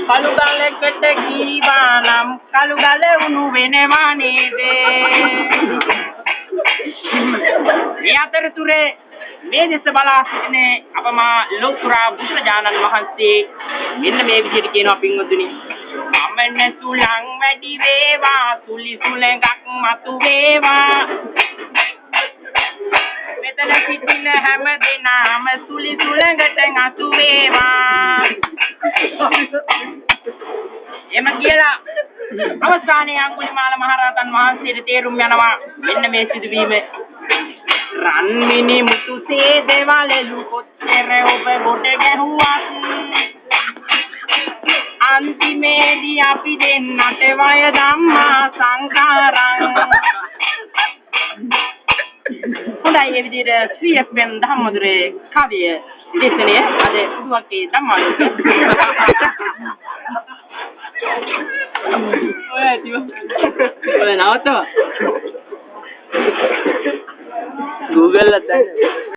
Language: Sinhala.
කළු ගලකට කීවා නම් කළු ගල උණු වෙනවා නේද? මේ අතරතුරේ මේ දෙස බලා සිටින අපමා ලෝතුරා බුදුරජාණන් වහන්සේ මෙන්න මේ විදිහට කියනවා පින්වතුනි. අමන සුලං වැඩි වේවා සුලි සුලඟක් මතු වේවා. මෙතන සිටින හැම දෙනාම සුලි සුලඟට අසු වේවා. එම කියලා අවසානයේ අඟුලිමාල මහරහතන් වහන්සේට තේරුම් යනවා මෙන්න මේ සිදුවීම. රන්මිනි මුතුසේ දේවාලෙලු කොච්චර ඔබ ගොඩ ගැහුවත් අන්තිමේදී අපි දෙන්නට වය ධම්මා සංඛාරං. හොඳයි ඒ විදිහට ශ්‍රීඑෆ්එම් ධම්මදුරේ කවිය දේශනය අද උඩුවක්කේ ධම්මාලෝක ඔය නවත්තව Google එකක් දැන්